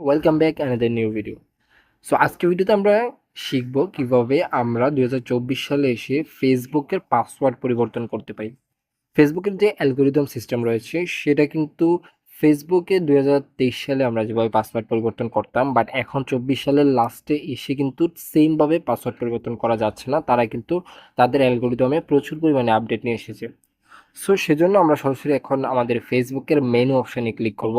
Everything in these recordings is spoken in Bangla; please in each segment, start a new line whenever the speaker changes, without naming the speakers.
Welcome back another new video. So আজকের ভিডিওতে আমরা শিখব কিভাবে আমরা 2024 সালে এসে ফেসবুকের পাসওয়ার্ড পরিবর্তন করতে পারি। ফেসবুকের যে অ্যালগোরিদম সিস্টেম রয়েছে সেটা কিন্তু ফেসবুকে 2023 সালে আমরা যেভাবে পাসওয়ার্ড পরিবর্তন করতাম, বাট এখন 24 সালের লাস্টে এসে কিন্তু সেমভাবে পাসওয়ার্ড পরিবর্তন করা যাচ্ছে না। তারা কিন্তু তাদের অ্যালগোরিদমে প্রচুর পরিমাণে আপডেট নিয়ে এসেছে। সো সেজন্য আমরা সরাসরি এখন আমাদের ফেসবুকের মেনু অপশানে ক্লিক করব।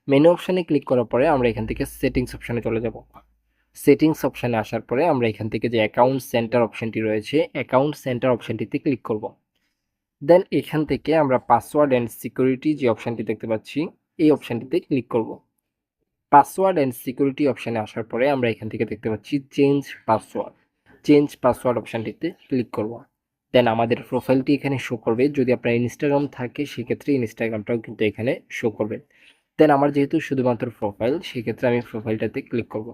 মেনু অপশানে ক্লিক করার পরে আমরা এখান থেকে সেটিংস অপশানে চলে যাব। সেটিংস অপশানে আসার পরে আমরা এখান থেকে যে অ্যাকাউন্ট সেন্টার অপশানটি রয়েছে, অ্যাকাউন্ট সেন্টার অপশানটিতে ক্লিক করব। দেন এখান থেকে আমরা পাসওয়ার্ড অ্যান্ড সিকিউরিটি যে অপশানটি দেখতে পাচ্ছি, এই অপশানটিতে ক্লিক করব। পাসওয়ার্ড অ্যান্ড সিকিউরিটি অপশানে আসার পরে আমরা এখান থেকে দেখতে পাচ্ছি চেঞ্জ পাসওয়ার্ড অপশানটিতে ক্লিক করব। দেন আমাদের প্রোফাইলটি এখানে শো করবে। যদি আপনার ইনস্টাগ্রাম থাকে সেক্ষেত্রে ইনস্টাগ্রামটাও কিন্তু এখানে শো করবে। দেন আমার যেহেতু শুধুমাত্র প্রোফাইল, সেক্ষেত্রে আমি প্রোফাইলটাতে ক্লিক করব।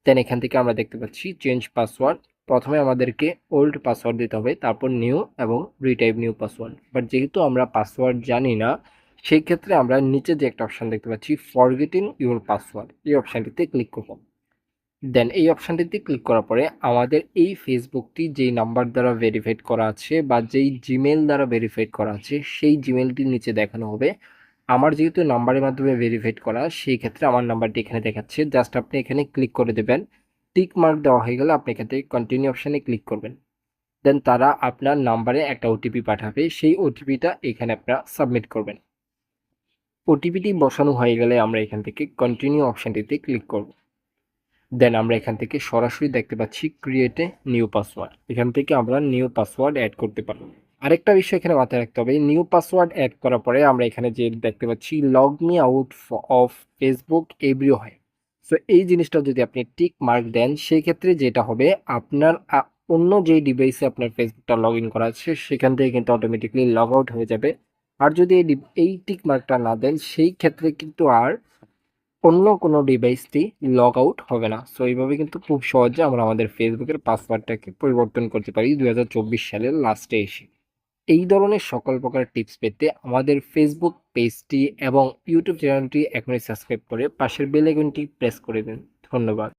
দেন এখান থেকে আমরা দেখতে পাচ্ছি চেঞ্জ পাসওয়ার্ড। প্রথমে আমাদেরকে ওল্ড পাসওয়ার্ড দিতে হবে, তারপর নিউ এবং রিটাইপ নিউ পাসওয়ার্ড। বাট যেহেতু আমরা পাসওয়ার্ড জানি না, সেই ক্ষেত্রে আমরা নিচে যে একটা অপশান দেখতে পাচ্ছি ফরগেটিং ইউর পাসওয়ার্ড, এই অপশানটিতে ক্লিক করব। দেন এই অপশানটিতে ক্লিক করার পরে আমাদের এই ফেসবুকটি যেই নাম্বার দ্বারা ভেরিফাইড করা আছে বা যেই জিমেল দ্বারা ভেরিফাইড করা আছে, সেই জিমেলটির নিচে দেখানো হবে। আমার যেহেতু নাম্বারের মাধ্যমে ভেরিফাইড করা, সেই ক্ষেত্রে আমার নাম্বারটি এখানে দেখাচ্ছে। জাস্ট আপনি এখানে ক্লিক করে দেবেন। টিক মার্ক দেওয়া হয়ে গেলে আপনি এখান থেকে কন্টিনিউ অপশানে ক্লিক করবেন। দেন তারা আপনার নাম্বারে একটা ওটিপি পাঠাবে, সেই ওটিপিটা এখানে আপনারা সাবমিট করবেন। ওটিপিটি বসানো হয়ে গেলে আমরা এখান থেকে কন্টিনিউ অপশানটিতে ক্লিক করব। দেন আমরা এখান থেকে সরাসরি দেখতে পাচ্ছি ক্রিয়েট এ নিউ পাসওয়ার্ড। এখান থেকে আমরা নিউ পাসওয়ার্ড অ্যাড করতে পারবো। আরেকটা বিষয় এখানে মাথায় রাখতে হবে, নিউ পাসওয়ার্ড অ্যাড করার পরে আমরা এখানে যে দেখতে পাচ্ছি log me out of Facebook everywhere. So এই জিনিসটা যদি আপনি টিক মার্ক দেন, সেই ক্ষেত্রে যেটা হবে আপনার অন্য যেই ডিভাইসে আপনার ফেসবুকটা লগ ইন করা আছে সেখান থেকে কিন্তু অটোমেটিকলি লগ আউট হয়ে যাবে। আর যদি এই টিক মার্কটা না দেন, সেই ক্ষেত্রে কিন্তু আর অন্য কোনো ডিভাইসটি লগ আউট হবে না। সো এইভাবে কিন্তু খুব সহজে আমরা আমাদের ফেসবুকের পাসওয়ার্ডটাকে পরিবর্তন করতে পারি 2024 সালের লাস্টে এসে। এই ধরনের সকল প্রকার টিপস পেতে আমাদের ফেসবুক পেজটি এবং ইউটিউব চ্যানেলটি এখনই সাবস্ক্রাইব করে পাশের বেল আইকনটি প্রেস করে দিন। ধন্যবাদ।